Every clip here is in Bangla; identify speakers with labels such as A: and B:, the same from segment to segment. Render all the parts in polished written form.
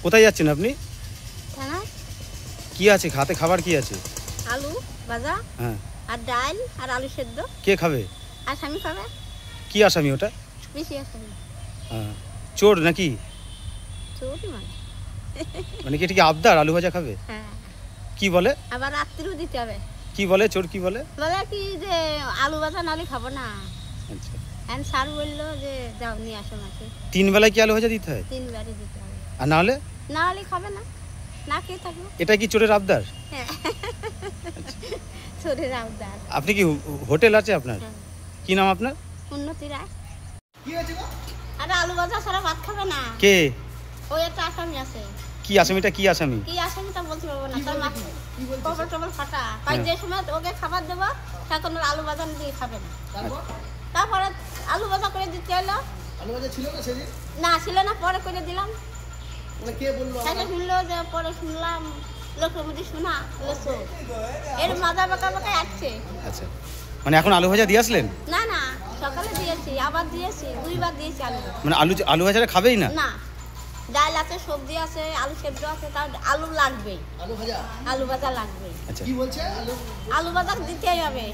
A: কোথায় যাচ্ছেন আপনি?
B: থানা।
A: কি আছে খাতে? খাবার কি আছে?
B: আলু ভাজা,
A: হ্যাঁ,
B: আর ডাল আর আলু সেদ্ধ।
A: কে খাবে?
B: আসামি খাবে।
A: কি আসামি ওটা?
B: বেশি আসামি।
A: হ্যাঁ, চোর নাকি?
B: চোরই
A: মানে কি এটা কি আবদার আলু ভাজা খাবে?
B: হ্যাঁ।
A: কি বলে?
B: আবার রাত্রিও দিতে হবে।
A: কি বলে চোর? কি বলে?
B: বলে কি যে আলু ভাজা নালে খাবো না।
A: আচ্ছা,
B: এখন স্যার বললো যে যাও নিয়ে আসো মাকে।
A: 3 বেলায় কি আলু ভাজা দিতে হয়?
B: 3 বারে দিতে হবে।
A: আর না হলে?
B: না হলে খাবে না, না খেয়ে থাকবো।
A: এটা কি চোরের আবদার?
B: হ্যাঁ, চোরের আবদার।
A: আপনি কি হোটেল আছে আপনার?
B: হ্যাঁ।
A: কি নাম আপনার?
B: উন্নতি রায়। আরে আলু ভাজা ছাড়া ভাত খাবে না।
A: কে?
B: ওই একটা আসামি আছে।
A: কি আসামিটা? কি আসামি?
B: কি আসামি তা বলতে পারবো না। তার মাথা কবল টবল ফাটা। তাই যে সময় ওকে খাবার দেবো তখন ওর আলু ভাজা দিয়ে খাবে না। তারপরে আলু ভাজা করে দিতে হলো।
C: আলু ভাজা ছিল না সেদিন?
B: না ছিল না, পরে করে দিলাম।
C: মানে কে বললো?
B: সেটা শুনলো যে পরে শুনলাম লোকের মধ্যে শোনা লেসো এর মাজা বাঁকা বাঁকা আসছে।
A: আচ্ছা, মানে এখন আলু ভাজা দিয়ে আসলেন?
B: না না, সকালে দিয়েছি, আবার দিয়েছি, 2 বার দিয়েছি আলু।
A: মানে আলু ভাজাটা খাবেই না?
B: না, ডাল আছে, সবজি আছে, আলু সেদ্ধ আছে, তার আলু লাগবেই। আলু ভাজা লাগবেই।
A: আচ্ছা,
C: কি বলছে?
B: আলু ভাজা দিতেই হবে।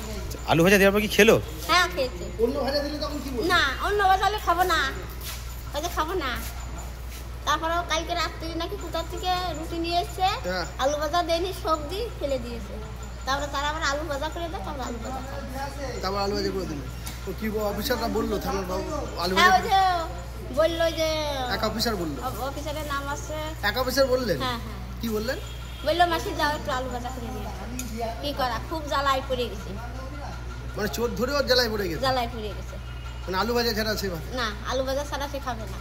A: আলু ভাজা দেওয়ার পর কি খেলো?
B: হ্যাঁ, খেয়েছে।
C: অন্য ভাজা দিলে তখন কি বলছে?
B: না, অন্য ভাজা হলে খাবো না, ওই খাবো না। তারপরে কালকে রাত্রি নাকি কোথার থেকে রুটি নিয়ে এসছে,
C: হ্যাঁ।
B: আলু ভাজা দেয়নি, সবজি ফেলে দিয়েছে। তারপরে তারা আবার আলু ভাজা করে দেয়, তারপর আলু ভাজা খাবে।
C: তারপর আলু ভাজা করে দিল। তো কি অফিসাররা বললো থানার বাবু আলু
B: হ্যাঁ,
C: ভাজা?
B: ওই যে বললো যে
C: এক অফিসার বললো?
B: অফিসারের নাম আছে।
C: এক অফিসার বললেন?
B: হ্যাঁ হ্যাঁ,
C: কি বললেন?
B: বললো মাসি যাও একটু আলু ভাজা করে নিয়ে আসো। কি করা, খুব জ্বালায় পড়ে গেছে।
C: মানে চোর ধরে ওর জ্বালায় পড়ে গেছে?
B: জ্বালায় পড়ে গেছে।
C: মানে আলু ভাজা ছাড়া আছে?
B: না, আলু ভাজা ছাড়া সে খাবে না।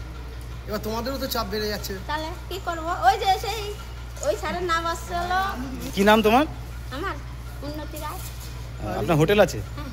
C: এবার তোমাদেরও তো চাপ বেড়ে যাচ্ছে।
B: তাহলে কি করবো? ওই যে সেই ওই স্যারের নাম আসছে হলো,
A: কি নাম তোমার?
B: আমার উন্নতি রায়।
A: আপনার হোটেল আছে?
B: হ্যাঁ।